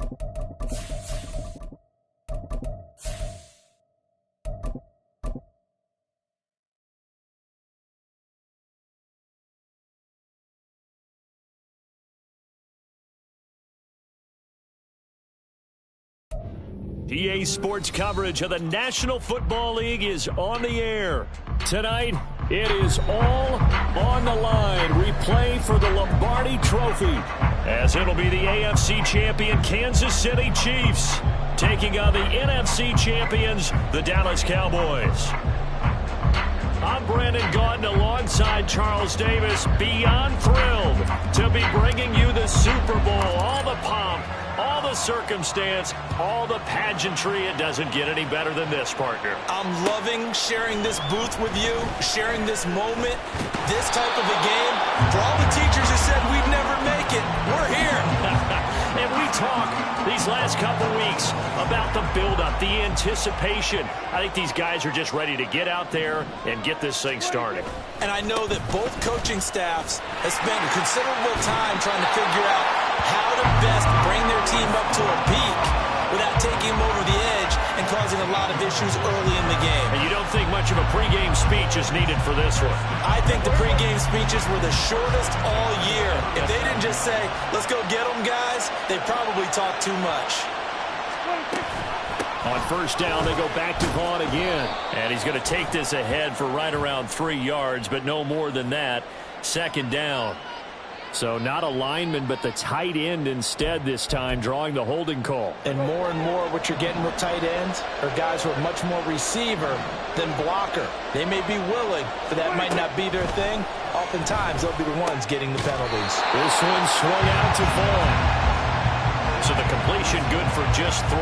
PA Sports coverage of the National Football League is on the air. Tonight, it is all on the line. We play for the Lombardi Trophy, as it'll be the AFC champion Kansas City Chiefs taking on the NFC champions, the Dallas Cowboys. I'm Brandon Gaudin alongside Charles Davis, beyond thrilled to be bringing you the Super Bowl. All the pomp, all the circumstance, all the pageantry. It doesn't get any better than this, partner. I'm loving sharing this booth with you, sharing this moment, this type of a game. For all the teachers who said we'd never make it, we're here. And we talk these last couple weeks about the buildup, the anticipation. I think these guys are just ready to get out there and get this thing started. And I know that both coaching staffs have spent considerable time trying to figure out how to best bring their team up to a peak without taking them over the edge and causing a lot of issues early in the game. And you don't think much of a pregame speech is needed for this one? I think the pregame speeches were the shortest all year. If they didn't just say, let's go get them, guys, they probably talked too much. On first down, they go back to Vaughn again. And he's going to take this ahead for right around 3 yards, but no more than that. Second down. So not a lineman, but the tight end instead this time, drawing the holding call. And more what you're getting with tight ends are guys who are much more receiver than blocker. They may be willing, but that might not be their thing. Oftentimes, they'll be the ones getting the penalties. This one swung out to Vaughn. So the completion good for just 3.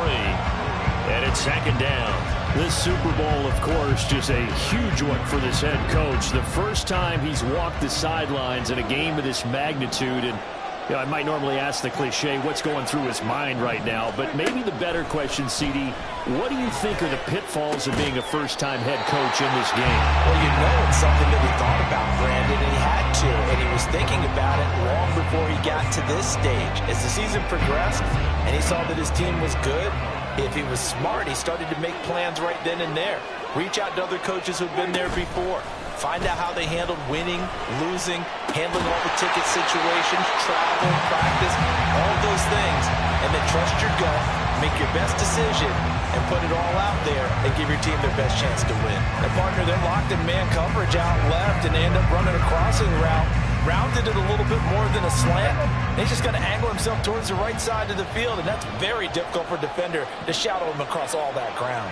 And it's second down. This Super Bowl, of course, just a huge one for this head coach. The first time he's walked the sidelines in a game of this magnitude. And I might normally ask the cliche, what's going through his mind right now? But maybe the better question, CD, what do you think are the pitfalls of being a first-time head coach in this game? Well, you know it's something that he thought about, Brandon, and he had to. And he was thinking about it long before he got to this stage. As the season progressed and he saw that his team was good, if he was smart, he started to make plans right then and there. Reach out to other coaches who've been there before. Find out how they handled winning, losing, handling all the ticket situations, travel, practice, all those things. And then trust your gut, make your best decision, and put it all out there and give your team their best chance to win. And partner, they're locked in man coverage out left, and they end up running a crossing route. Rounded it a little bit more than a slant. He's just going to angle himself towards the right side of the field, and that's very difficult for a defender to shadow him across all that ground.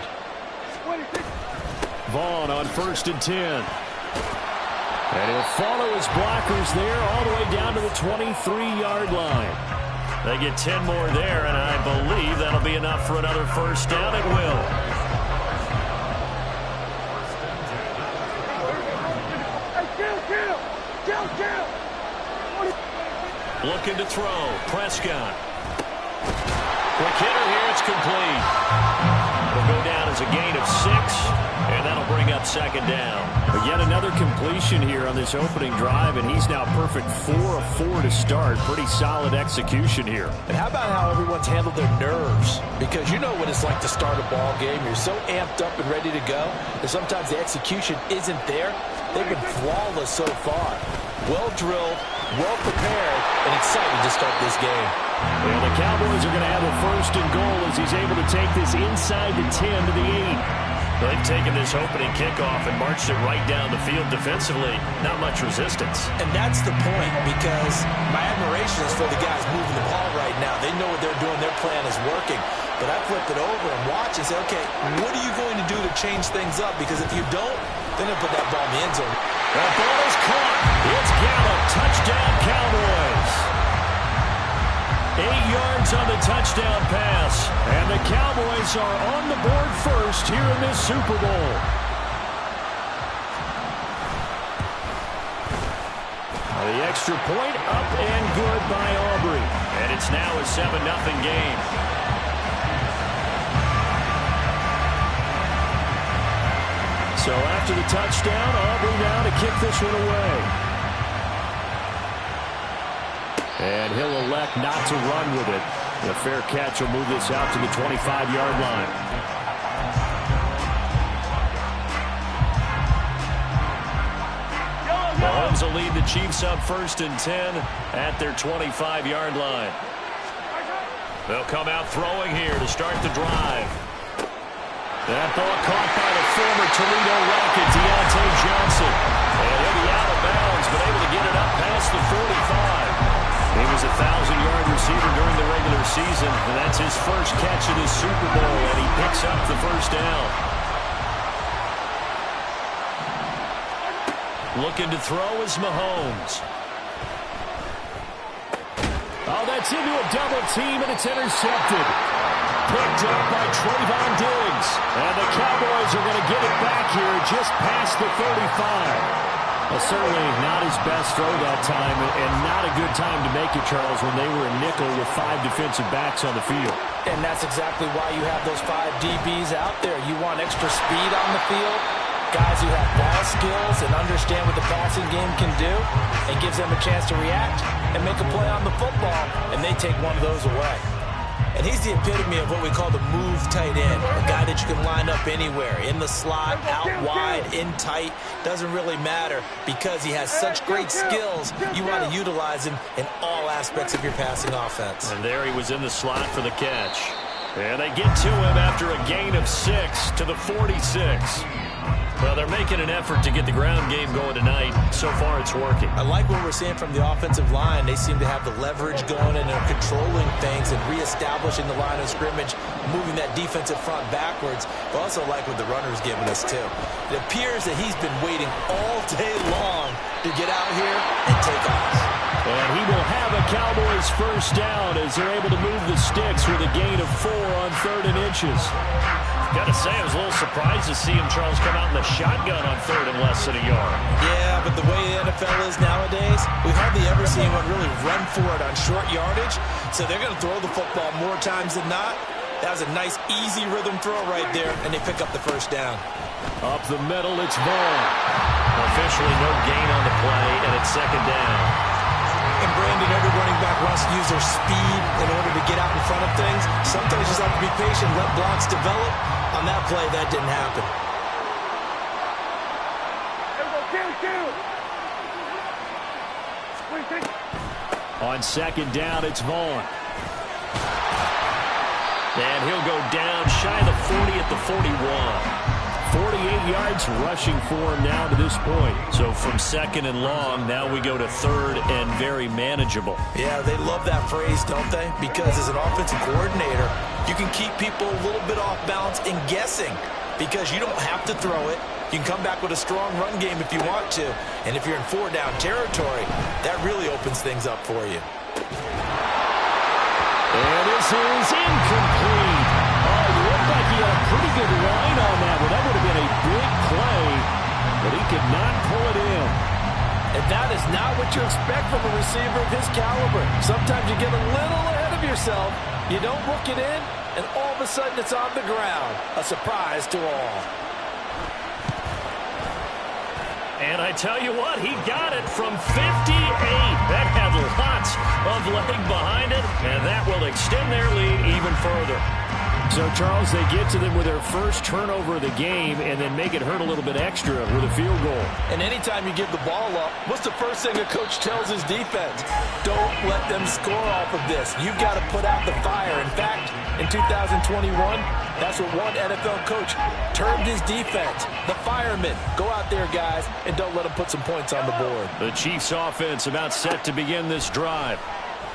Vaughn on 1st and 10. And he'll follow his blockers there all the way down to the 23-yard line. They get 10 more there, and I believe that'll be enough for another first down. It will. Looking to throw. Prescott. Quick hitter here. It's complete. It'll go down as a gain of 6, and that'll bring up second down. But yet another completion here on this opening drive, and he's now perfect 4 of 4 to start. Pretty solid execution here. And how about how everyone's handled their nerves? Because you know what it's like to start a ball game. You're so amped up and ready to go that sometimes the execution isn't there. They've been flawless so far. Well drilled, well prepared, and excited to start this game. Well, the Cowboys are going to have a 1st and goal as he's able to take this inside the 10 to the 8. They've taken this opening kickoff and marched it right down the field defensively. Not much resistance. And that's the point, because my admiration is for the guys moving the ball right now. They know what they're doing. Their plan is working. But I flip it over and watch and say, okay, what are you going to do to change things up? Because if you don't, then they'll put that ball in the end zone. That ball is caught. It's Gallup. Touchdown, Cowboys. 8 yards on the touchdown pass. And the Cowboys are on the board first here in this Super Bowl. The extra point up and good by Aubrey. And it's now a 7-0 game. So after the touchdown, Aubrey now to kick this one away. And he'll elect not to run with it. A fair catch will move this out to the 25-yard line. Mahomes will lead the Chiefs up 1st and 10 at their 25-yard line. They'll come out throwing here to start the drive. That ball caught by the former Toledo Rocket, Deontay Johnson. And he'll be out of bounds, but able to get it up past the 45. He was a 1,000-yard receiver during the regular season, and that's his first catch in his Super Bowl, and he picks up the first down. Looking to throw is Mahomes. Oh, that's into a double team, and it's intercepted. Picked up by Trayvon Diggs. And the Cowboys are going to get it back here just past the 35. Well, certainly not his best throw that time, and not a good time to make it, Charles, when they were a nickel with 5 defensive backs on the field. And that's exactly why you have those 5 DBs out there. You want extra speed on the field, guys who have ball skills and understand what the passing game can do, and gives them a chance to react and make a play on the football, and they take one of those away. And he's the epitome of what we call the move tight end, a guy that you can line up anywhere, in the slot, out wide, in tight, doesn't really matter because he has such great skills. You want to utilize him in all aspects of your passing offense. And there he was in the slot for the catch. And they get to him after a gain of 6 to the 46. Well, they're making an effort to get the ground game going tonight. So far, it's working. I like what we're seeing from the offensive line. They seem to have the leverage going and are controlling things and reestablishing the line of scrimmage, moving that defensive front backwards. But also like what the runner's giving us, too. It appears that he's been waiting all day long to get out here and take off. And he will have a Cowboys first down as they're able to move the sticks with a gain of 4 on 3rd and inches. Got to say, I was a little surprised to see him, Charles, come out in the shotgun on 3rd and less than a yard. Yeah, but the way the NFL is nowadays, we hardly ever see anyone really run for it on short yardage. So they're going to throw the football more times than not. That was a nice, easy rhythm throw right there, and they pick up the first down. Up the middle, it's Vaughn. Officially no gain on the play, and it's 2nd down. And Brandon, every running back wants to use their speed in order to get out in front of things. Sometimes you just have to be patient, let blocks develop. On that play, that didn't happen. On 2nd down, it's Vaughn. And he'll go down shy of the 40 at the 41. 48 yards rushing for him now to this point. So from 2nd and long, now we go to 3rd and very manageable. Yeah, they love that phrase, don't they? Because as an offensive coordinator, you can keep people a little bit off balance and guessing because you don't have to throw it. You can come back with a strong run game if you want to. And if you're in 4-down territory, that really opens things up for you. And this is incomplete. Oh, it looked like he had a pretty good line on that one. That would have been a big play, but he could not pull it in. And that is not what you expect from a receiver of his caliber. Sometimes you get a little ahead of yourself. You don't look it in, and all of a sudden it's on the ground. A surprise to all. And I tell you what, he got it from 58. That had lots of leg behind it, and that will extend their lead even further. So, Charles, they get to them with their first turnover of the game and then make it hurt a little bit extra with a field goal. And anytime you give the ball up, what's the first thing a coach tells his defense? Don't let them score off of this. You've got to put out the fire. In fact, in 2021, that's what one NFL coach termed his defense, the firemen. Go out there, guys, and don't let them put some points on the board. The Chiefs offense about set to begin this drive.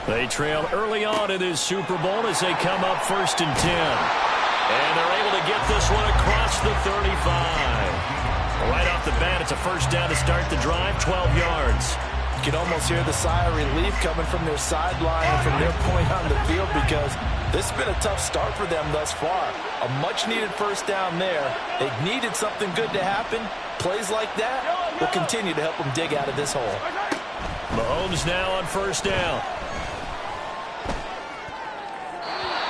They trail early on in this Super Bowl as they come up 1st and 10. And they're able to get this one across the 35. Right off the bat, it's a first down to start the drive, 12 yards. You can almost hear the sigh of relief coming from their sideline and from their point on the field because this has been a tough start for them thus far. A much-needed first down there. They needed something good to happen. Plays like that will continue to help them dig out of this hole. Mahomes now on first down.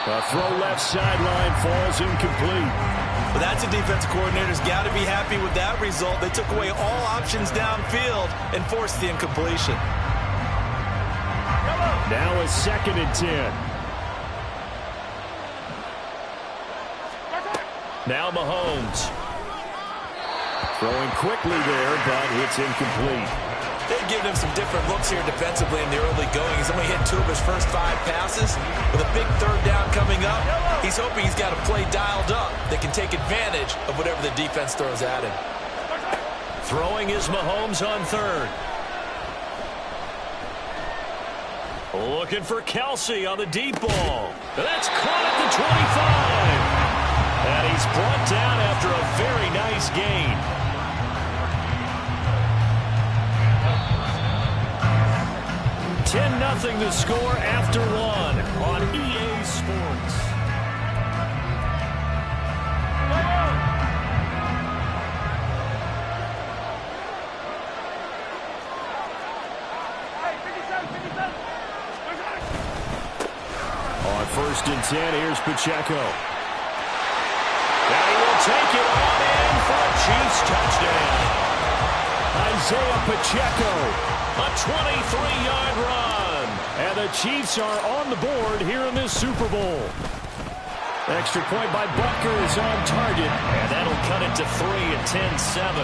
A throw left sideline falls incomplete. But that's a defensive coordinator's got to be happy with that result. They took away all options downfield and forced the incompletion. Now a 2nd and 10. Now Mahomes. Throwing quickly there, but it's incomplete. They've given him some different looks here defensively in the early going. He's only hit 2 of his first 5 passes. With a big 3rd down coming up, he's hoping he's got a play dialed up that can take advantage of whatever the defense throws at him. Throwing is Mahomes on 3rd. Looking for Kelsey on the deep ball. That's caught at the 25. And he's brought down after a very nice gain. 10-0 the score after 1 on EA Sports. On 1st and 10, here's Pacheco. And he will take it on in for a Chiefs touchdown. Isaiah Pacheco, a 23-yard run. And the Chiefs are on the board here in this Super Bowl. Extra point by Butker is on target. And that'll cut it to 3 at 10-7.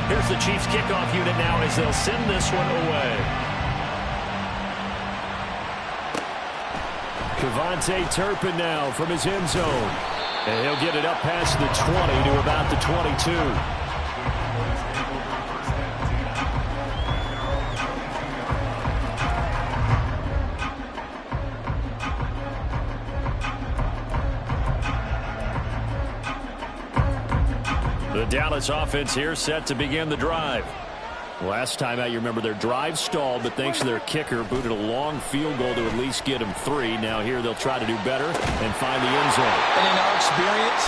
Here's the Chiefs kickoff unit now as they'll send this one away. Devontae Turpin now from his end zone. And he'll get it up past the 20 to about the 22. The Dallas offense here set to begin the drive. Last time out, you remember their drive stalled, but thanks to their kicker, booted a long field goal to at least get them 3. Now here they'll try to do better and find the end zone. And in our experience,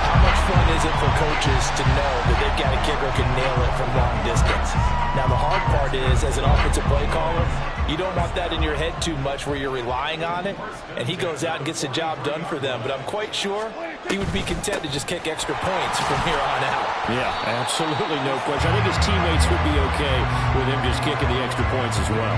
how much fun is it for coaches to know that they've got a kicker who can nail it from long distance? Now the hard part is, as an offensive play caller, you don't want that in your head too much where you're relying on it, and he goes out and gets the job done for them. But I'm quite sure he would be content to just kick extra points from here on out. Yeah, absolutely no question. I think his teammates would be okay with him just kicking the extra points as well.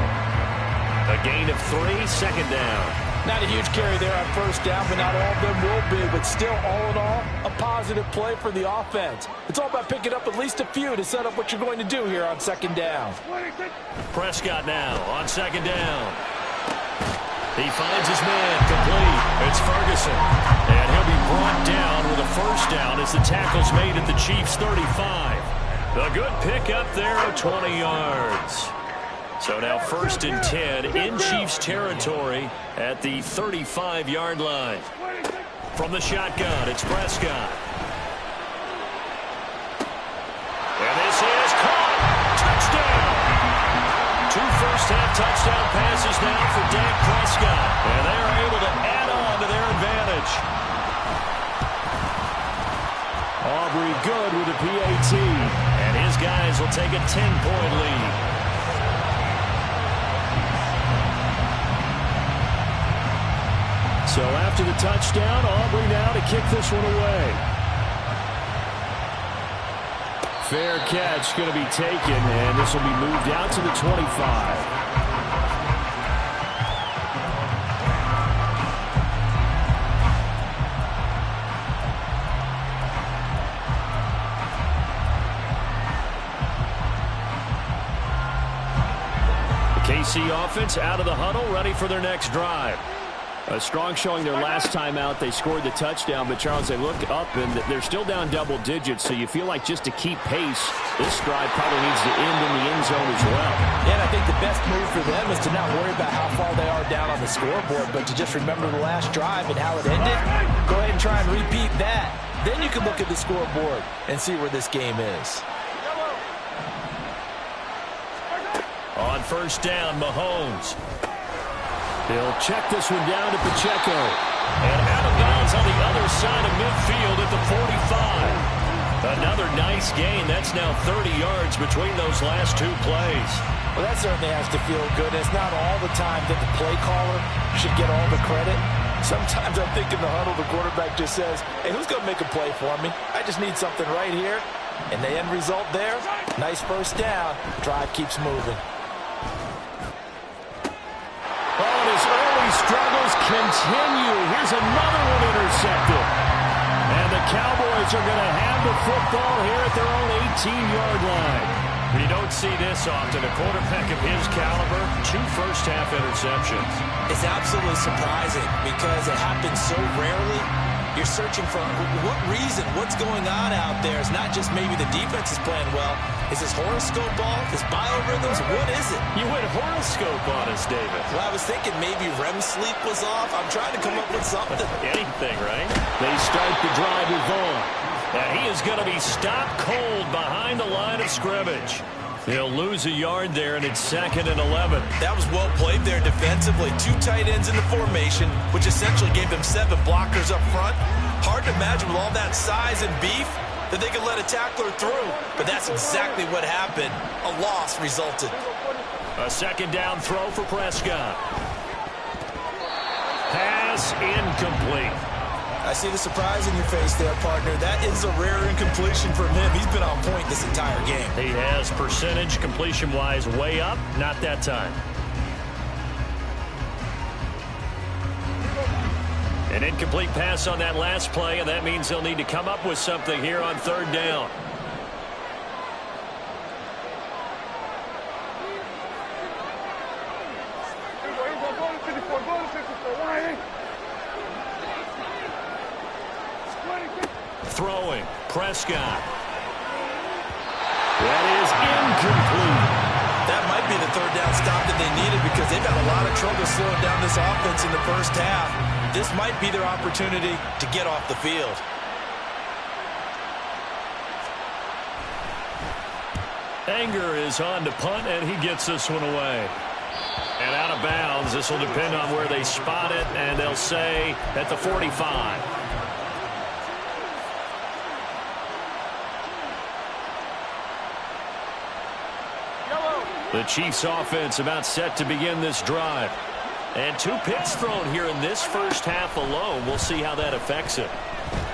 A gain of 3, 2nd down. Not a huge carry there on 1st down, but not all of them will be. But still, all in all, a positive play for the offense. It's all about picking up at least a few to set up what you're going to do here on 2nd down. Prescott now on 2nd down. He finds his man complete. It's Ferguson. And he'll be brought down with a 1st down as the tackle's made at the Chiefs' 35. A good pick up there of 20 yards. So now 1st and 10 in Chiefs territory at the 35-yard line. From the shotgun, it's Prescott. And this is caught. Touchdown. 2 first-half touchdown passes now for Dak Prescott. And they're able to add on to their advantage. Aubrey good with a PAT. And his guys will take a 10-point lead. So after the touchdown, Aubrey now to kick this one away. Fair catch going to be taken, and this will be moved out to the 25. The KC offense out of the huddle, ready for their next drive. A strong showing their last time out. They scored the touchdown, but Charles, they look up and they're still down double digits, so you feel like just to keep pace, this drive probably needs to end in the end zone as well. Yeah, and I think the best move for them is to not worry about how far they are down on the scoreboard, but to just remember the last drive and how it ended. Go ahead and try and repeat that. Then you can look at the scoreboard and see where this game is. On 1st down, Mahomes. He'll check this one down to Pacheco. And out of bounds on the other side of midfield at the 45. Another nice gain. That's now 30 yards between those last 2 plays. Well, that certainly has to feel good. It's not all the time that the play caller should get all the credit. Sometimes I think in the huddle, the quarterback just says, hey, who's going to make a play for me? I just need something right here. And the end result there, nice 1st down. Drive keeps moving. Oh, and his early struggles continue. Here's another one intercepted. And the Cowboys are going to have the football here at their own 18-yard line. You don't see this often. A quarterback of his caliber, 2 first-half interceptions. It's absolutely surprising because it happens so rarely. You're searching for what reason, what's going on out there. It's not just maybe the defense is playing well. Is this horoscope off? Is biorhythms? What is it? You went horoscope on us, David. Well, I was thinking maybe REM sleep was off. I'm trying to come up with something. Anything, right? They start the drive with Vaughn. And he is going to be stopped cold behind the line of scrimmage. He'll lose a yard there, and it's 2nd and 11. That was well played there defensively. 2 tight ends in the formation, which essentially gave them 7 blockers up front. Hard to imagine with all that size and beef that they could let a tackler through. But that's exactly what happened. A loss resulted. A 2nd down throw for Prescott. Pass incomplete. I see the surprise in your face there, partner. That is a rare incompletion from him. He's been on point this entire game. He has percentage completion-wise way up. Not that time. An incomplete pass on that last play, and that means they'll need to come up with something here on 3rd down. Throwing. Prescott. That is incomplete. That might be the 3rd down stop that they needed because they've had a lot of trouble slowing down this offense in the first half. This might be their opportunity to get off the field. Anger is on to punt, and he gets this one away. And out of bounds. This will depend on where they spot it, and they'll say at the 45. The Chiefs offense about set to begin this drive. And 2 picks thrown here in this first half alone. We'll see how that affects it.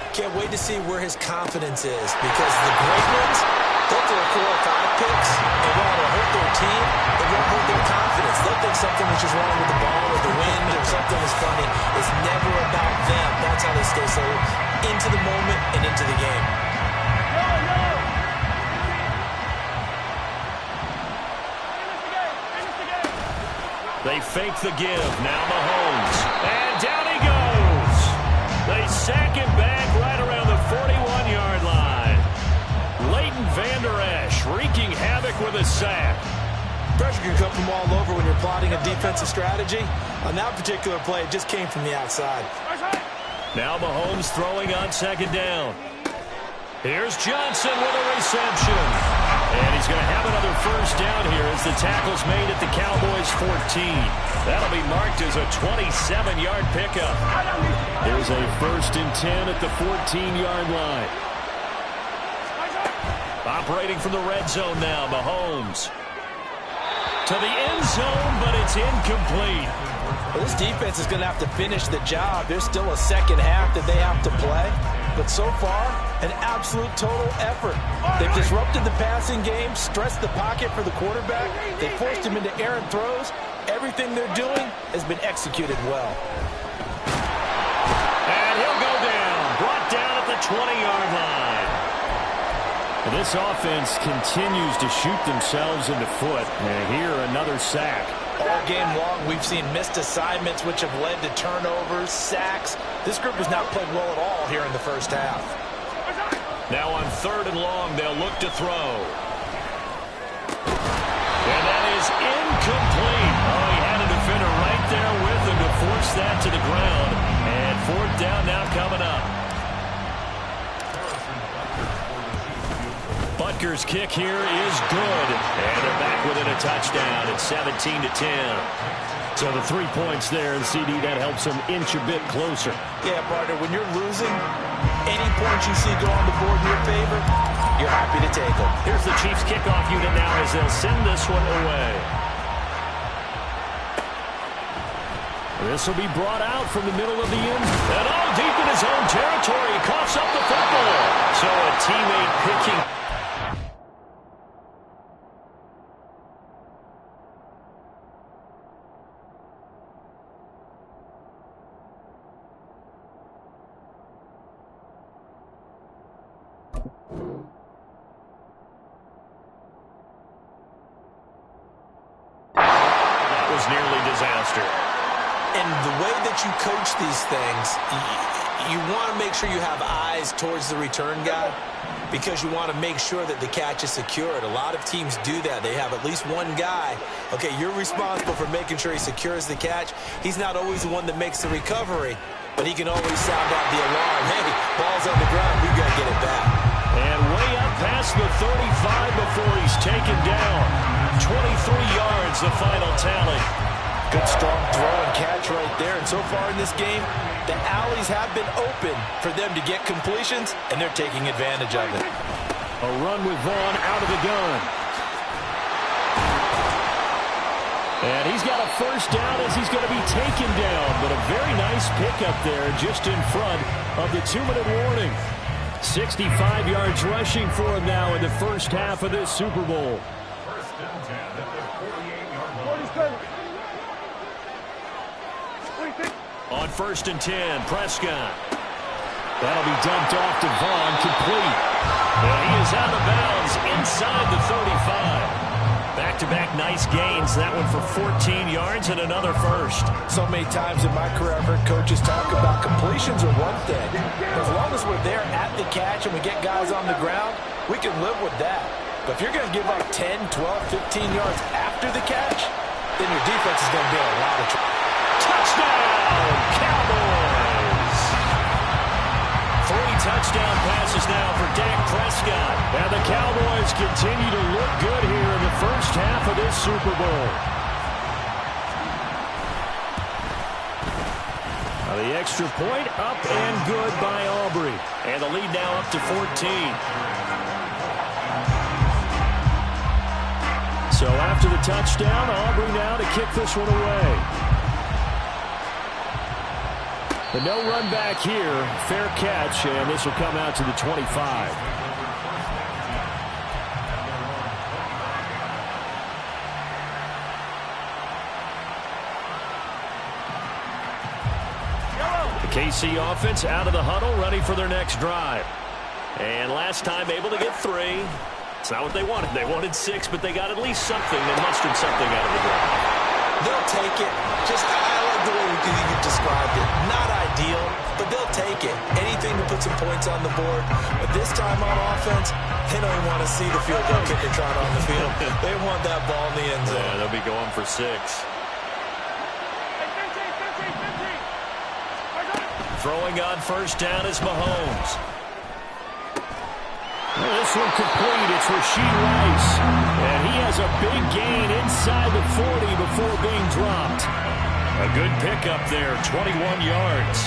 Can't wait to see where his confidence is because the great ones, they'll throw 4 or 5 picks, and while it'll hurt their team, it won't hurt their confidence. They'll think something was just wrong with the ball or the wind or something was funny. It's never about them. That's how they stay so into the moment and into the game. They fake the give. Now Mahomes. And down he goes. They sack him back right around the 41-yard line. Leighton Vander Esch wreaking havoc with a sack. Pressure can come from all over when you're plotting a defensive strategy. On that particular play, it just came from the outside. Now Mahomes throwing on 2nd down. Here's Johnson with a reception. And he's going to have another first down here as the tackle's made at the Cowboys' 14. That'll be marked as a 27-yard pickup. There's a 1st and 10 at the 14-yard line. Operating from the red zone now, Mahomes. To the end zone, but it's incomplete. Well, this defense is going to have to finish the job. There's still a 2nd half that they have to play. But so far, an absolute total effort. They've disrupted the passing game, stressed the pocket for the quarterback. They forced him into errant throws. Everything they're doing has been executed well. And he'll go down. Brought down at the 20-yard line. And this offense continues to shoot themselves in the foot. And here, another sack. All game long, we've seen missed assignments, which have led to turnovers, sacks. This group has not played well at all here in the first half. Now on 3rd and long, they'll look to throw. And that is incomplete. Oh, he had a defender right there with him to force that to the ground. And 4th down now coming up. Butker's kick here is good. And they're back within a touchdown. It's 17-10. So the 3 points there, and CD, that helps them inch a bit closer. Yeah, partner, when you're losing, any points you see go on the board in your favor, you're happy to take them. Here's the Chiefs kickoff unit now as they'll send this one away. This will be brought out from the middle of the end. And all deep in his own territory. He coughs up the football. So a teammate picking. That was nearly disaster. And the way that you coach these things, you want to make sure you have eyes towards the return guy because you want to make sure that the catch is secured. A lot of teams do that. They have at least one guy. Okay, you're responsible for making sure he secures the catch. He's not always the one that makes the recovery, but he can always sound out the alarm. Hey, ball's on the ground. We've got to get it back. And way up past the 35 before he's taken down. 23 yards, the final tally. Good strong throw and catch right there. And so far in this game, the alleys have been open for them to get completions, and they're taking advantage of it. A run with Vaughn out of the gun. And he's got a first down as he's going to be taken down. But a very nice pickup there just in front of the 2-minute warning. 65 yards rushing for him now in the first half of this Super Bowl. On 1st and 10, Prescott. That'll be dumped off to Vaughn, complete. And he is out of bounds inside the 35. Back-to-back nice gains. That one for 14 yards and another first. So many times in my career, I've heard coaches talk about completions are one thing. As long as we're there at the catch and we get guys on the ground, we can live with that. But if you're going to give up 10, 12, 15 yards after the catch, then your defense is going to be in a lot of trouble. Touchdown, Cowboys! 3 touchdown passes now for Dak Prescott. And the Cowboys continue to look good here in the first half of this Super Bowl. Now the extra point up and good by Aubrey. And the lead now up to 14. So after the touchdown, Aubrey now to kick this one away. The no run back here, fair catch, and this will come out to the 25. The KC offense out of the huddle, ready for their next drive. And last time able to get 3. It's not what they wanted. They wanted 6, but they got at least something. They mustered something out of the drive. They'll take it. Just I like the way you described it. Not ideal, but they'll take it. Anything to put some points on the board. But this time on offense, they don't even want to see the field goal kicker trying on the field. They want that ball in the end zone. Yeah, they'll be going for 6. Throwing on first down is Mahomes. Well, this one complete. It's Rashid Rice. And he has a big gain inside the 40 before being dropped. A good pickup there, 21 yards.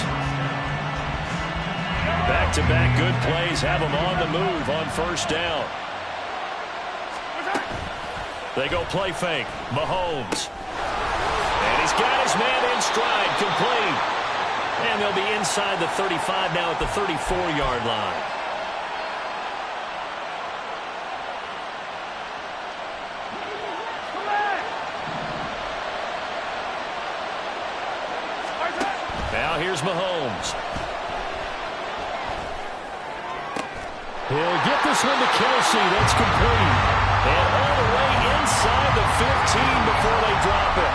Back-to-back good plays have him on the move on first down. They go play fake. Mahomes. And he's got his man in stride, complete. And they'll be inside the 35 now at the 34-yard line. Now here's Mahomes. He'll get this one to Kelsey. That's complete. And all the way inside the 15 before they drop it.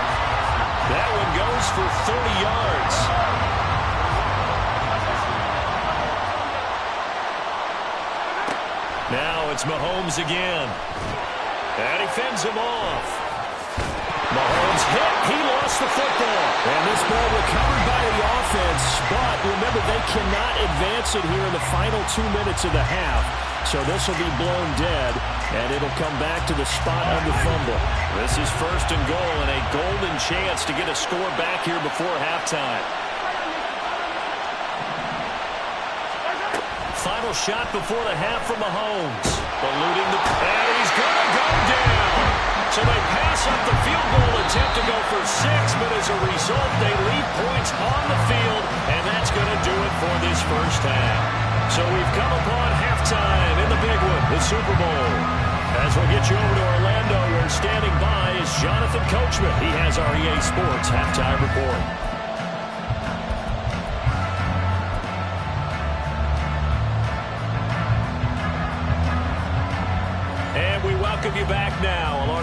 That one goes for 30 yards. Now it's Mahomes again. And he fends him off. Mahomes hit. He lost the football. And this ball recovered by the offense. But remember, they cannot advance it here in the final 2 minutes of the half. So this will be blown dead. And it'll come back to the spot of the fumble. This is 1st and goal and a golden chance to get a score back here before halftime. Final shot before the half from Mahomes. Eluding the... And he's going to go down. So they pass up the field goal attempt to go for 6, but as a result, they leave points on the field, and that's going to do it for this first half. So we've come upon halftime in the big one, the Super Bowl. As we'll get you over to Orlando, where standing by is Jonathan Coachman. He has our EA Sports halftime report.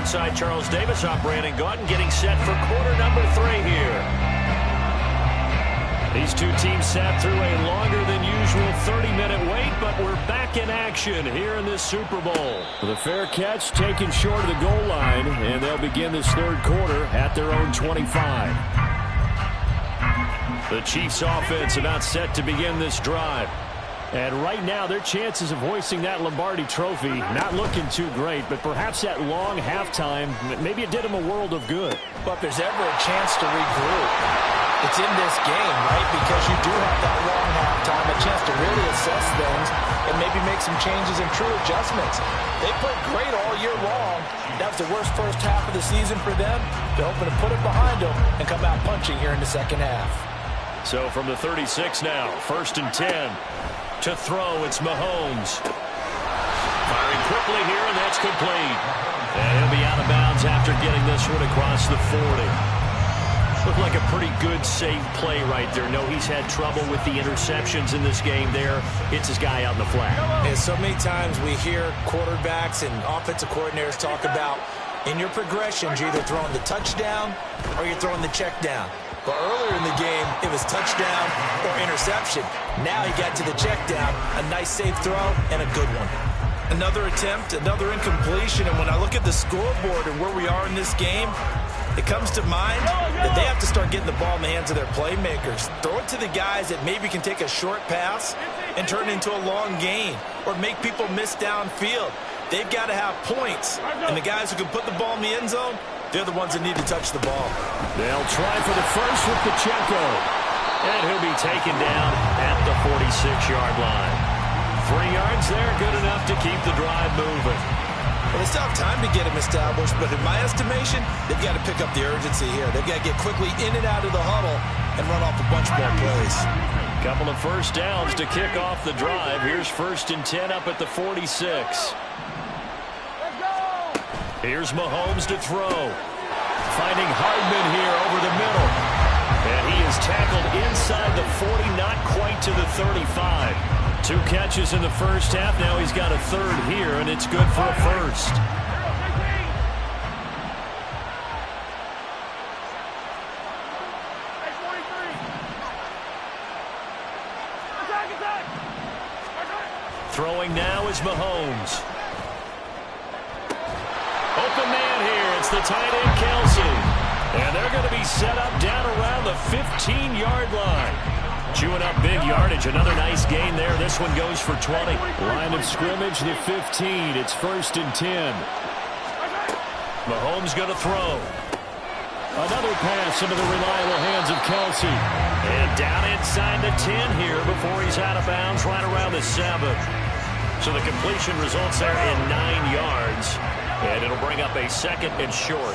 alongside Charles Davis. I'm Brandon Gaudin, getting set for quarter number 3 here. These two teams sat through a longer than usual 30-minute wait, but we're back in action here in this Super Bowl. The fair catch taken short of the goal line, and they'll begin this third quarter at their own 25. The Chiefs offense about set to begin this drive. And right now, their chances of hoisting that Lombardi trophy not looking too great, but perhaps that long halftime, maybe it did them a world of good. But if there's ever a chance to regroup, it's in this game, right? Because you do have that long halftime, a chance to really assess things and maybe make some changes and true adjustments. They played great all year long. That was the worst first half of the season for them. They're hoping to put it behind them and come out punching here in the second half. So from the 36 now, 1st and 10. To throw, it's Mahomes. Firing quickly here, and that's complete. And he'll be out of bounds after getting this one across the 40. Looked like a pretty good, safe play right there. No, he's had trouble with the interceptions in this game there. Hits his guy out in the flat. And so many times we hear quarterbacks and offensive coordinators talk about in your progressions, you're either throwing the touchdown or you're throwing the check down. But earlier in the game, it was touchdown or interception. Now he got to the check down, a nice safe throw, and a good one. Another attempt, another incompletion, and when I look at the scoreboard and where we are in this game, it comes to mind that they have to start getting the ball in the hands of their playmakers. Throw it to the guys that maybe can take a short pass and turn it into a long gain or make people miss downfield. They've got to have points, and the guys who can put the ball in the end zone, they're the ones that need to touch the ball. They'll try for the first with Pacheco. And he'll be taken down at the 46-yard line. 3 yards there, good enough to keep the drive moving. Well, they still have time to get him established, but in my estimation, they've got to pick up the urgency here. They've got to get quickly in and out of the huddle and run off a bunch more plays. Couple of first downs to kick off the drive. Here's 1st and 10 up at the 46. Here's Mahomes to throw. Finding Hardman here over the middle. And he is tackled inside the 40, not quite to the 35. 2 catches in the first half. Now he's got a third here, and it's good for a first. Throwing now is Mahomes. Open man here. It's the tight end, Kelsey. And they're going to be set up down around the 15-yard line. Chewing up big yardage. Another nice gain there. This one goes for 20. Line of scrimmage, the 15. It's 1st and 10. Mahomes going to throw. Another pass into the reliable hands of Kelsey. And down inside the 10 here before he's out of bounds right around the 7. So the completion results there in 9 yards. And it'll bring up a 2nd and short.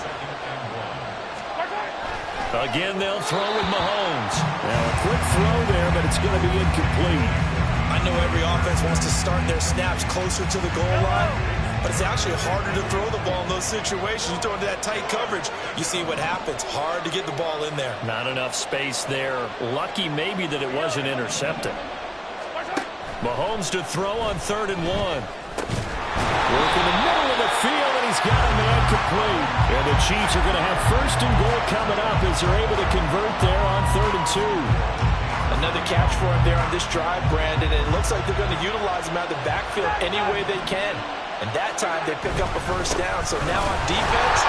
Again, they'll throw with Mahomes. Now, a quick throw there, but it's going to be incomplete. I know every offense wants to start their snaps closer to the goal line, but it's actually harder to throw the ball in those situations. You throw into that tight coverage, you see what happens. Hard to get the ball in there. Not enough space there. Lucky maybe that it wasn't intercepted. Mahomes to throw on 3rd and 1. Work in the middle of the field, and he's got a man complete. And the Chiefs are going to have 1st and goal coming up as they're able to convert there on 3rd and 2. Another catch for him there on this drive, Brandon. And it looks like they're going to utilize him out of the backfield any way they can. And that time they pick up a first down. So now on defense.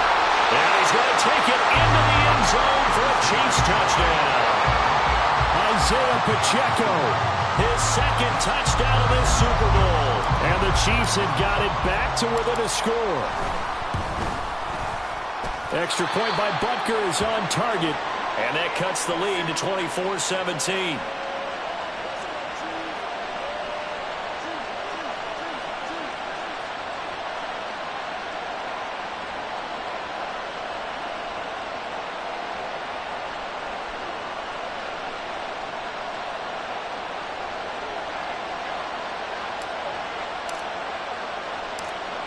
And he's going to take it into the end zone for a Chiefs touchdown. Isaiah Pacheco, his 2nd touchdown of this Super Bowl. And the Chiefs have got it back to within a score. Extra point by Butker is on target. And that cuts the lead to 24-17.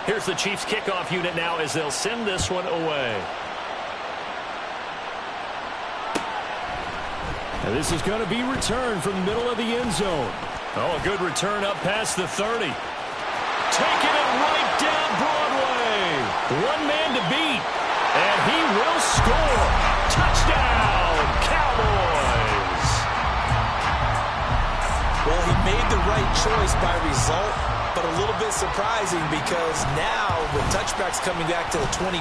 Here's the Chiefs kickoff unit now as they'll send this one away. And this is going to be returned from the middle of the end zone. Oh, a good return up past the 30. Taking it right down Broadway. One man to beat, and he will score. Touchdown, Cowboys! Well, he made the right choice by result, but a little bit surprising because now with touchbacks coming back to the 25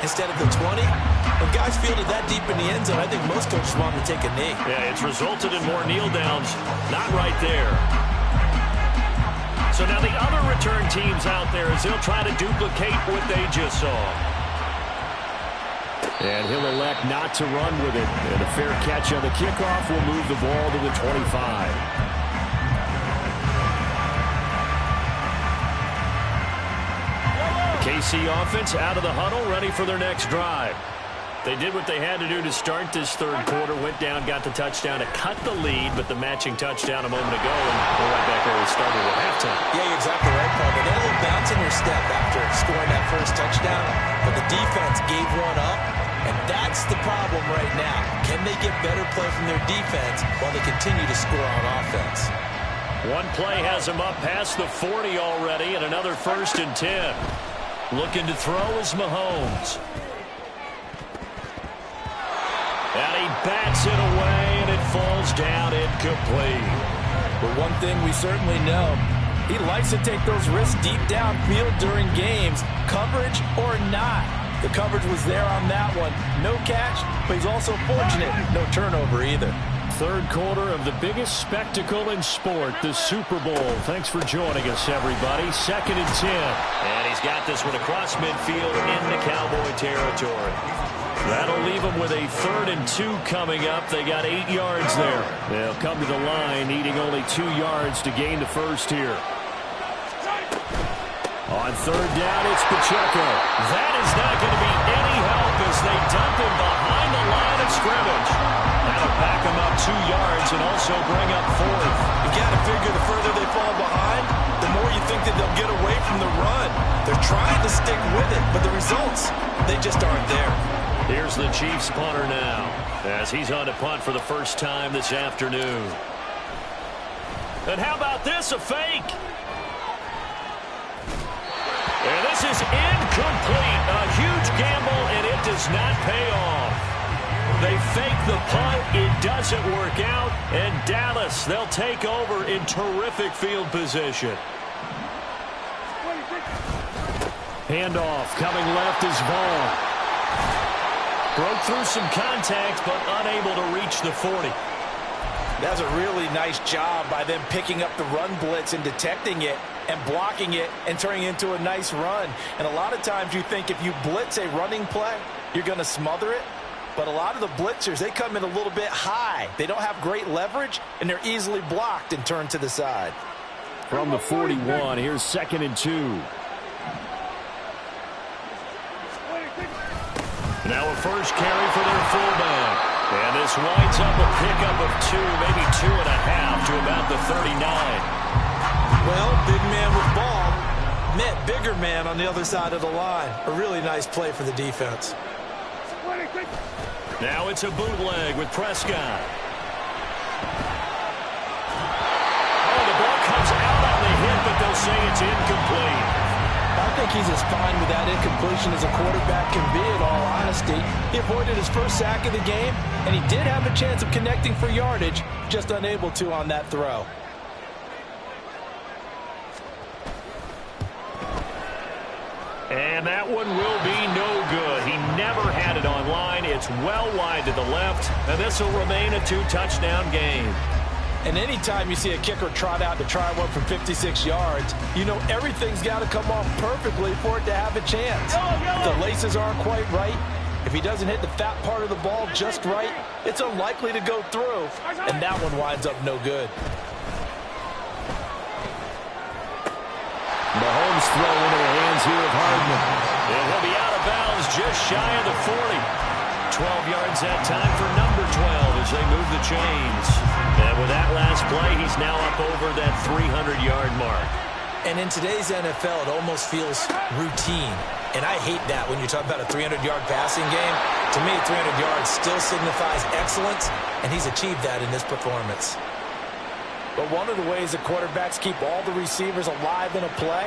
instead of the 20, when guys fielded that deep in the end zone, I think most coaches want them to take a knee. Yeah, it's resulted in more kneel downs. Not right there. So now the other return teams out there as they'll try to duplicate what they just saw. And he'll elect not to run with it. And a fair catch on the kickoff will move the ball to the 25. KC offense out of the huddle, ready for their next drive. They did what they had to do to start this third quarter, went down, got the touchdown to cut the lead, but the matching touchdown a moment ago, and we're right back where we started at halftime. Yeah, you're exactly right, Paul. They had a little bounce in their step after scoring that first touchdown, but the defense gave one up, and that's the problem right now. Can they get better play from their defense while they continue to score on offense? One play has them up past the 40 already, and another 1st and 10. Looking to throw is Mahomes. And he bats it away, and it falls down incomplete. But one thing we certainly know, he likes to take those risks deep downfield during games, coverage or not. The coverage was there on that one. No catch, but he's also fortunate. No turnover either. Third quarter of the biggest spectacle in sport, the Super Bowl. Thanks for joining us, everybody. 2nd and 10. And he's got this one across midfield into Cowboy territory. That'll leave them with a 3rd and 2 coming up. They got 8 yards there. They'll come to the line, needing only 2 yards to gain the first here. On 3rd down, it's Pacheco. That is not going to be any help as they dump him behind the line of scrimmage. That'll back him up 2 yards and also bring up 4th. You got to figure the further they fall behind, the more you think that they'll get away from the run. They're trying to stick with it, but the results, they just aren't there. Here's the Chiefs punter now as he's on to punt for the first time this afternoon. And how about this, a fake? And this is incomplete. A huge gamble, and it does not pay off. They fake the punt. It doesn't work out. And Dallas, they'll take over in terrific field position. Handoff coming left is Vaughn. Broke through some contact, but unable to reach the 40. That's a really nice job by them picking up the run blitz and detecting it and blocking it and turning it into a nice run. And a lot of times you think if you blitz a running play, you're going to smother it. But a lot of the blitzers, they come in a little bit high. They don't have great leverage, and they're easily blocked and turned to the side. From the 41, here's 2nd and 2. Now a first carry for their fullback. And this winds up a pickup of 2, maybe 2.5 to about the 39. Well, big man with ball met bigger man on the other side of the line. A really nice play for the defense. Now it's a bootleg with Prescott. Oh, the ball comes out on the hit, but they'll say it's incomplete. I think he's as fine with that incompletion as a quarterback can be, in all honesty. He avoided his first sack of the game, and he did have a chance of connecting for yardage, just unable to on that throw. And that one will be no good. He never had it on line. It's well wide to the left, and this will remain a 2-touchdown game. And anytime you see a kicker trot out to try one from 56 yards, you know everything's got to come off perfectly for it to have a chance. If the laces aren't quite right, if he doesn't hit the fat part of the ball just right, it's unlikely to go through, and that one winds up no good. Mahomes throw into the hands here of Hardman. And he'll be out of bounds just shy of the 40. 12 yards that time for number 12 as they move the chains. And with that last play, he's now up over that 300-yard mark. And in today's NFL, it almost feels routine. And I hate that when you talk about a 300-yard passing game. To me, 300 yards still signifies excellence, and he's achieved that in this performance. But one of the ways that quarterbacks keep all the receivers alive in a play,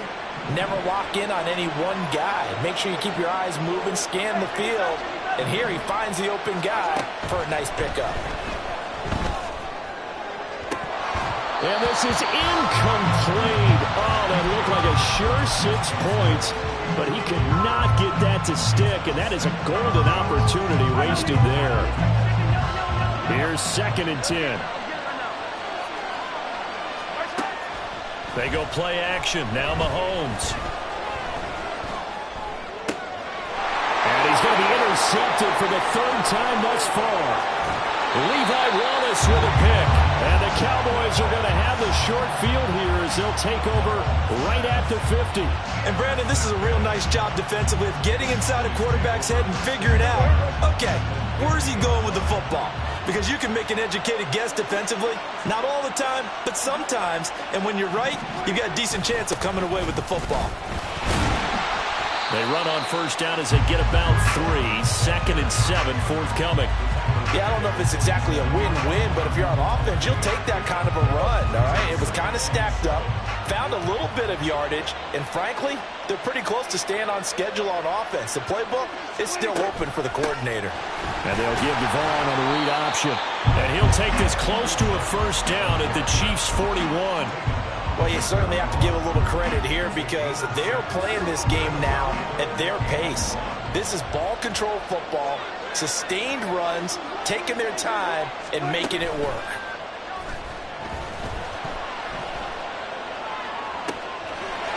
never lock in on any one guy. Make sure you keep your eyes moving, scan the field. And here he finds the open guy for a nice pickup. And this is incomplete. Oh, that looked like a sure 6 points. But he could not get that to stick. And that is a golden opportunity wasted there. Here's 2nd and 10. They go play action. Now Mahomes. And he's going to be intercepted for the 3rd time thus far. Levi Wallace with a pick. And the Cowboys are going to have the short field here as they'll take over right at the 50. And Brandon, this is a real nice job defensively of getting inside a quarterback's head and figuring out, okay, where's he going with the football? Because you can make an educated guess defensively. Not all the time, but sometimes. And when you're right, you've got a decent chance of coming away with the football. They run on 1st down as they get about 3. 2nd and 7 forthcoming. Yeah, I don't know if it's exactly a win-win, but if you're on offense, you'll take that kind of a run, all right? It was kind of stacked up, found a little bit of yardage, and frankly, they're pretty close to staying on schedule on offense. The playbook is still open for the coordinator. And they'll give Devon on the read option. And he'll take this close to a 1st down at the Chiefs' 41. Well, you certainly have to give a little credit here because they're playing this game now at their pace. This is ball control football, sustained runs, taking their time, and making it work.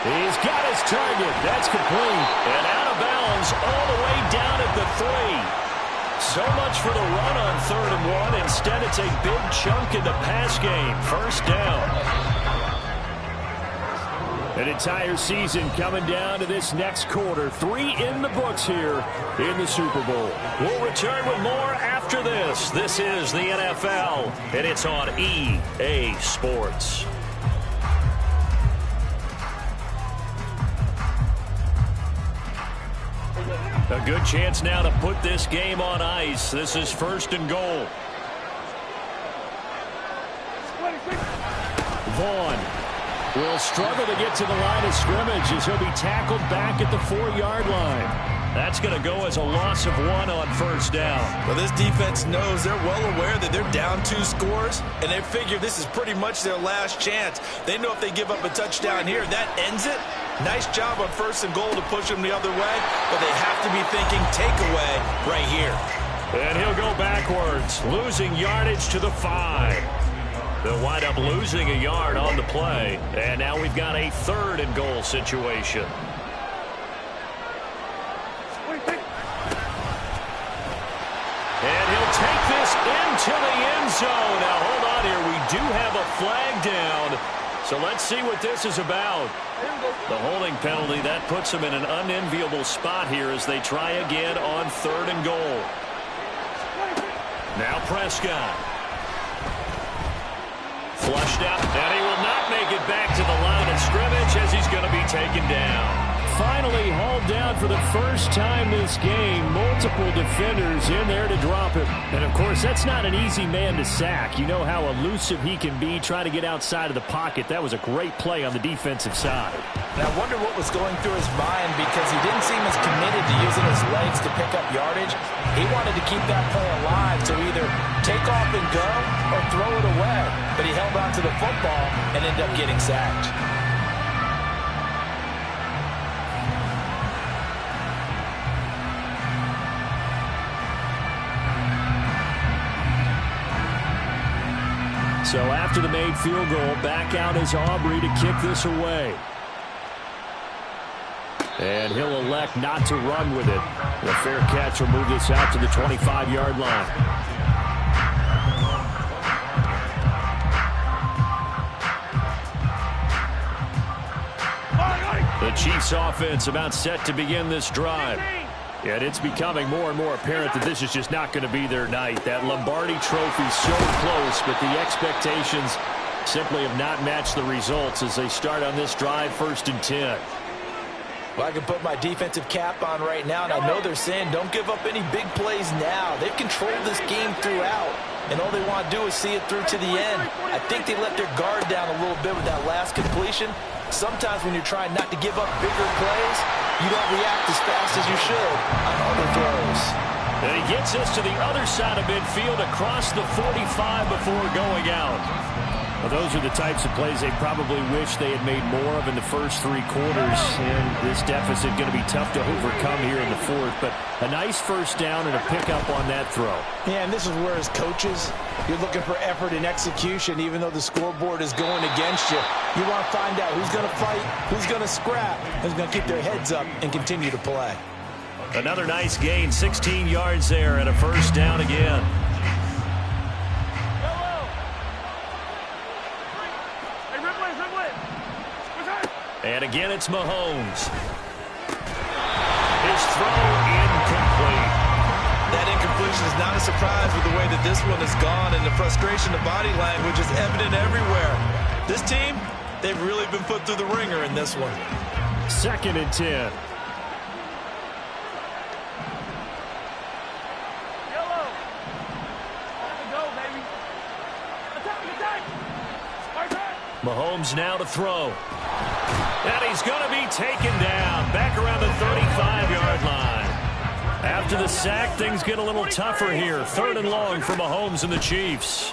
He's got his target. That's complete. And out of bounds all the way down at the 3. So much for the run on 3rd and 1. Instead, it's a big chunk in the pass game. 1st down. An entire season coming down to this next quarter. 3 in the books here in the Super Bowl. We'll return with more after this. This is the NFL, and it's on EA Sports. A good chance now to put this game on ice. This is 1st and goal. Vaughn will struggle to get to the line of scrimmage as he'll be tackled back at the 4-yard line. That's going to go as a loss of 1 on 1st down. Well, this defense knows they're well aware that they're down 2 scores, and they figure this is pretty much their last chance. They know if they give up a touchdown here, that ends it. Nice job on 1st and goal to push them the other way, but they have to be thinking takeaway right here. And he'll go backwards, losing yardage to the 5. They'll wind up losing a yard on the play. And now we've got a 3rd and goal situation. And he'll take this into the end zone. Now, hold on here. We do have a flag down. So let's see what this is about. The holding penalty, that puts them in an unenviable spot here as they try again on 3rd and goal. Now Prescott. Flushed out, and he will not make it back to the line of scrimmage as he's going to be taken down. Finally hauled down for the 1st time this game. Multiple defenders in there to drop him. And, of course, that's not an easy man to sack. You know how elusive he can be trying to get outside of the pocket. That was a great play on the defensive side. And I wonder what was going through his mind because he didn't seem as committed to using his legs to pick up yardage. He wanted to keep that play alive to either take off and go or throw it away. But he held on to the football and ended up getting sacked. So after the made field goal, back out is Aubrey to kick this away. And he'll elect not to run with it. The fair catch will move this out to the 25-yard line. The Chiefs offense about set to begin this drive. And it's becoming more and more apparent that this is just not going to be their night. That Lombardi trophy so close, but the expectations simply have not matched the results as they start on this drive 1st and 10. Well, I can put my defensive cap on right now, and I know they're saying don't give up any big plays now. They've controlled this game throughout, and all they want to do is see it through to the end. I think they let their guard down a little bit with that last completion. Sometimes when you're trying not to give up bigger plays, you don't react as fast as you should on other throws. And he gets us to the other side of midfield across the 45 before going out. Well, those are the types of plays they probably wish they had made more of in the first 3 quarters. And this deficit going to be tough to overcome here in the fourth. But a nice first down and a pickup on that throw. Yeah, and this is where as coaches, you're looking for effort and execution. Even though the scoreboard is going against you, you want to find out who's going to fight, who's going to scrap, who's going to keep their heads up and continue to play. Another nice gain, 16 yards there and a first down again. And again, it's Mahomes. His throw incomplete. That incompletion is not a surprise with the way that this one has gone, and the frustration of body language is evident everywhere. This team, they've really been put through the ringer in this one. 2nd and 10. Mahomes now to throw. And he's going to be taken down back around the 35-yard line. After the sack, things get a little tougher here. 3rd and long for Mahomes and the Chiefs.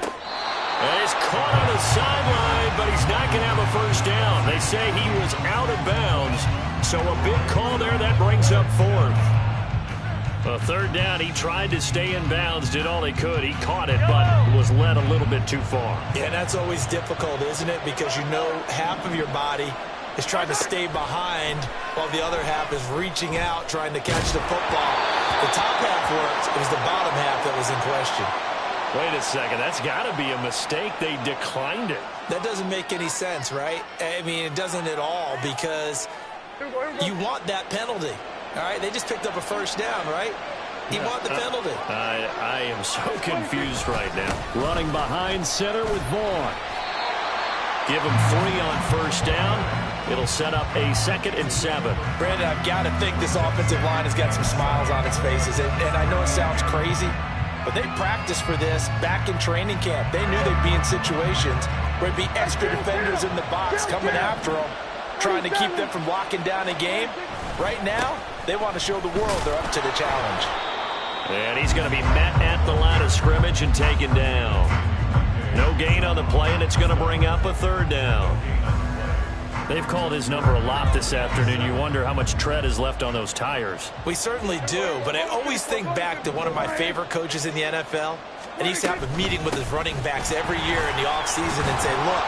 And he's caught on the sideline, but he's not going to have a first down. They say he was out of bounds, so a big call there. That brings up 4th. A 3rd down, he tried to stay in bounds, did all he could. He caught it, but was led a little bit too far. Yeah, that's always difficult, isn't it? Because you know half of your body is trying to stay behind while the other half is reaching out, trying to catch the football. The top half worked. It was the bottom half that was in question. Wait a second. That's got to be a mistake. They declined it. That doesn't make any sense, right? I mean, it doesn't at all because you want that penalty. All right, they just picked up a first down, right? You want the penalty. I am so confused right now. Running behind center with Vaughn. Give him 3 on first down. It'll set up a 2nd and 7. Brandon, I've got to think this offensive line has got some smiles on its faces. And I know it sounds crazy, but they practiced for this back in training camp. They knew they'd be in situations where it'd be extra defenders in the box coming after them, trying to keep them from locking down a game. Right now, they want to show the world they're up to the challenge. And he's going to be met at the line of scrimmage and taken down. No gain on the play, and it's going to bring up a 3rd down. They've called his number a lot this afternoon. You wonder how much tread is left on those tires. We certainly do, but I always think back to one of my favorite coaches in the NFL. And he used to have a meeting with his running backs every year in the offseason and say, look,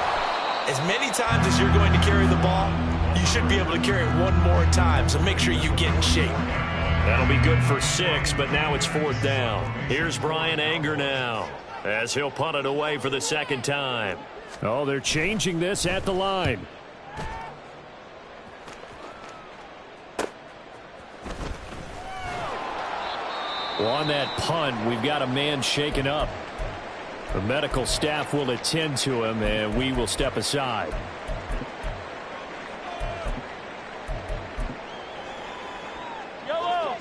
as many times as you're going to carry the ball, you should be able to carry it one more time, so make sure you get in shape. That'll be good for 6, but now it's 4th down. Here's Brian Anger now, as he'll punt it away for the 2nd time. Oh, they're changing this at the line. Well, on that punt, we've got a man shaken up. The medical staff will attend to him, and we will step aside.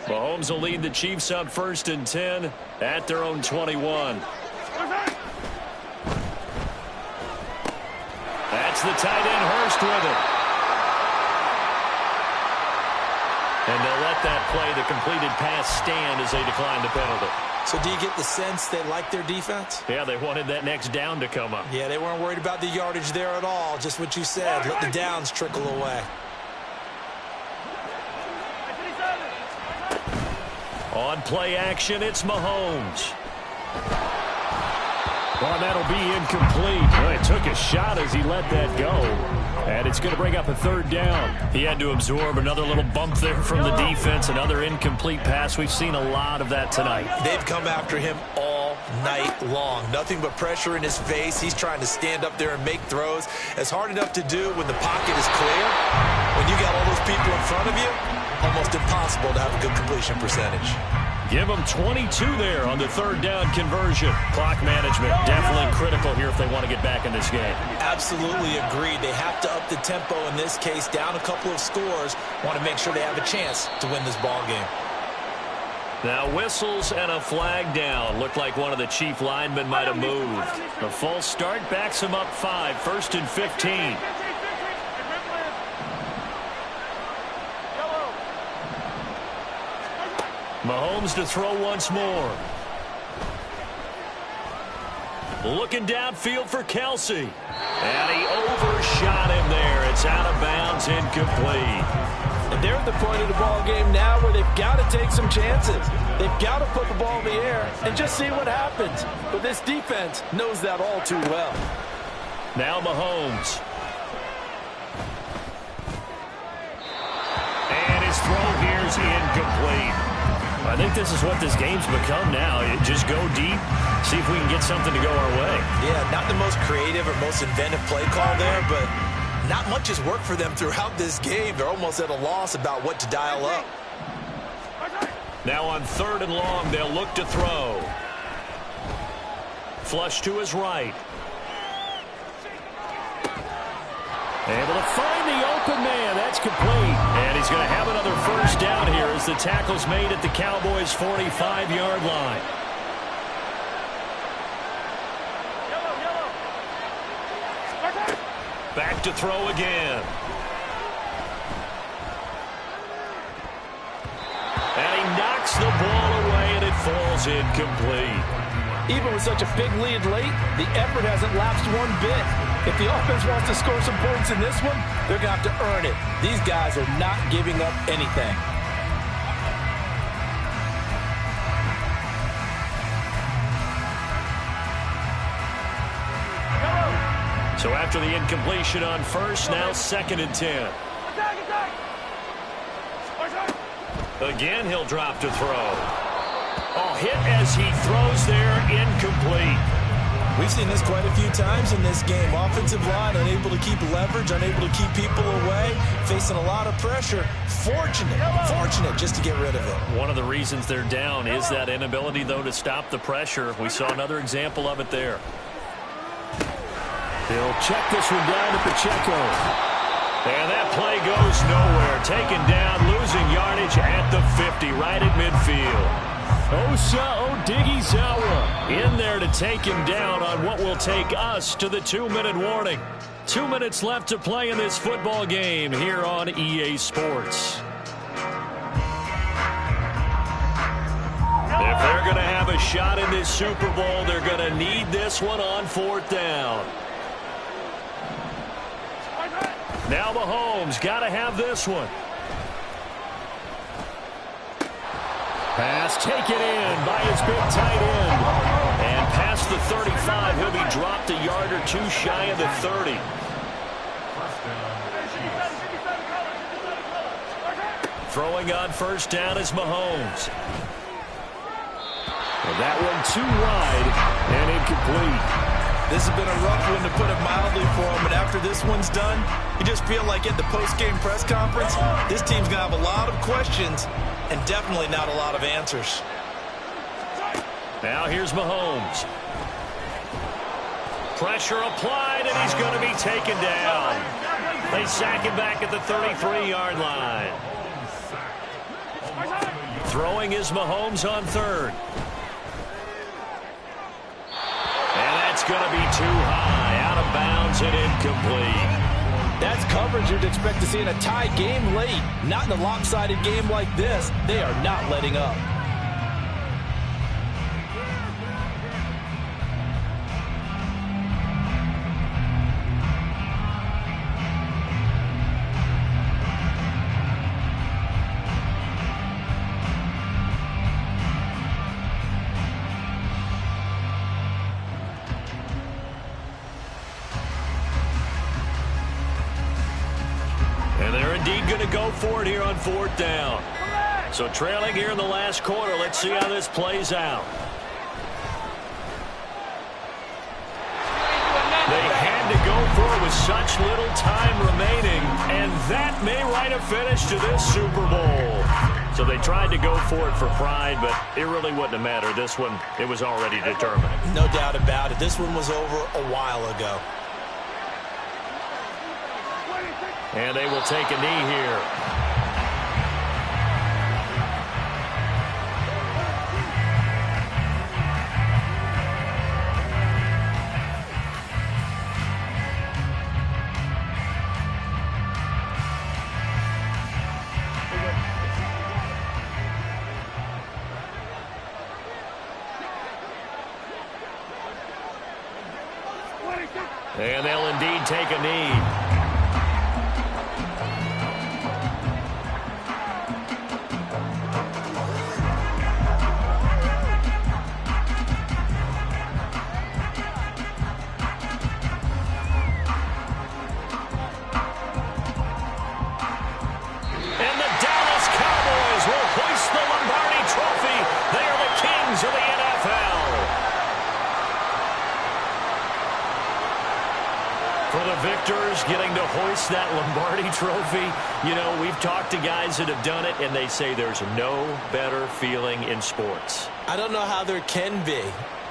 Mahomes will lead the Chiefs on 1st and 10 at their own 21. That's the tight end, Hurst, with it. And they'll let that play, the completed pass, stand as they decline the penalty. So do you get the sense they like their defense? Yeah, they wanted that next down to come up. Yeah, they weren't worried about the yardage there at all. Just what you said. Let the downs trickle away. On play action, it's Mahomes. Well, that'll be incomplete. Well, he took a shot as he let that go. And it's going to bring up a 3rd down. He had to absorb another little bump there from the defense. Another incomplete pass. We've seen a lot of that tonight. They've come after him all night long. Nothing but pressure in his face. He's trying to stand up there and make throws. It's hard enough to do when the pocket is clear. When you got all those people in front of you, almost impossible to have a good completion percentage. Give them 22 there on the 3rd down conversion. Clock management definitely critical here if they want to get back in this game. Absolutely agreed. They have to up the tempo in this case, down a couple of scores. Want to make sure they have a chance to win this ball game. Now whistles and a flag down. Looked like one of the chief linemen might have moved. The false start backs him up 5. 1st and 15. Mahomes to throw once more. Looking downfield for Kelsey. And he overshot him there. It's out of bounds, incomplete. And they're at the point of the ball game now where they've got to take some chances. They've got to put the ball in the air and just see what happens. But this defense knows that all too well. Now Mahomes. And his throw here is incomplete. I think this is what this game's become now. You just go deep, see if we can get something to go our way. Yeah, not the most creative or most inventive play call there, but not much has worked for them throughout this game. They're almost at a loss about what to dial up. Now on 3rd and long, they'll look to throw. Flush to his right. Able to find the open man. That's complete. And he's going to have another first down here as the tackle's made at the Cowboys' 45-yard line. Back to throw again. And he knocks the ball away, and it falls incomplete. Even with such a big lead late, the effort hasn't lapsed one bit. If the offense wants to score some points in this one, they're going to have to earn it. These guys are not giving up anything. So after the incompletion on first, now 2nd and 10. Again, he'll drop to throw. Oh, hit as he throws there, incomplete. We've seen this quite a few times in this game. Offensive line unable to keep leverage, unable to keep people away, facing a lot of pressure. Fortunate just to get rid of it. One of the reasons they're down is that inability, though, to stop the pressure. We saw another example of it there. He'll check this one down to Pacheco. And that play goes nowhere. Taken down, losing yardage at the 50, right at midfield. Osa Odighizuwa in there to take him down on what will take us to the 2-minute warning. 2 minutes left to play in this football game here on EA Sports. If they're going to have a shot in this Super Bowl, they're going to need this one on 4th down. Now Mahomes got to have this one. Pass taken in by his big tight end. And past the 35, he'll be dropped a yard or two shy of the 30. Throwing on 1st down is Mahomes. And that one too wide and incomplete. This has been a rough one, to put it mildly, for him. And after this one's done, you just feel like at the post-game press conference, this team's going to have a lot of questions and definitely not a lot of answers. Now here's Mahomes. Pressure applied, and he's going to be taken down. They sack him back at the 33-yard line. Throwing is Mahomes on 3rd. It's going to be too high, out of bounds and incomplete. That's coverage you'd expect to see in a tie game late. Not in a lopsided game like this. They are not letting up. Going to go for it here on 4th down. So trailing here in the last quarter. Let's see how this plays out. They had to go for it with such little time remaining, and that may write a finish to this Super Bowl. So they tried to go for it for pride, but it really wouldn't have mattered. This one, it was already determined. No doubt about it. This one was over a while ago. And they will take a knee here. And they'll indeed take a knee. And the Dallas Cowboys will hoist the Lombardi Trophy. They are the kings of the NFL. For the victors getting to hoist that Lombardi Trophy, you know, we've talked to guys that have done it, and they say there's no better feeling in sports. I don't know how there can be.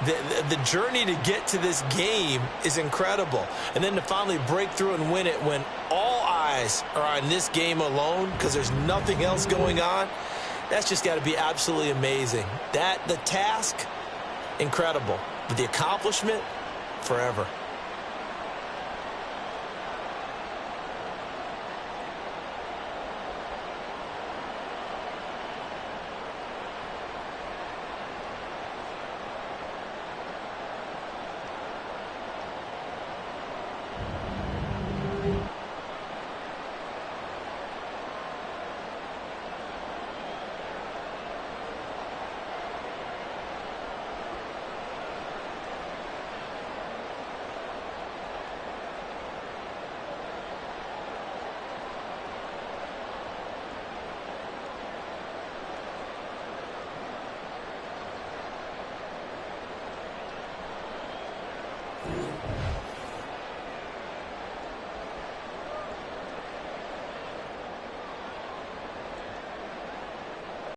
The journey to get to this game is incredible. And then to finally break through and win it when all eyes are on this game alone because there's nothing else going on, that's just got to be absolutely amazing. The task, incredible. But the accomplishment, forever.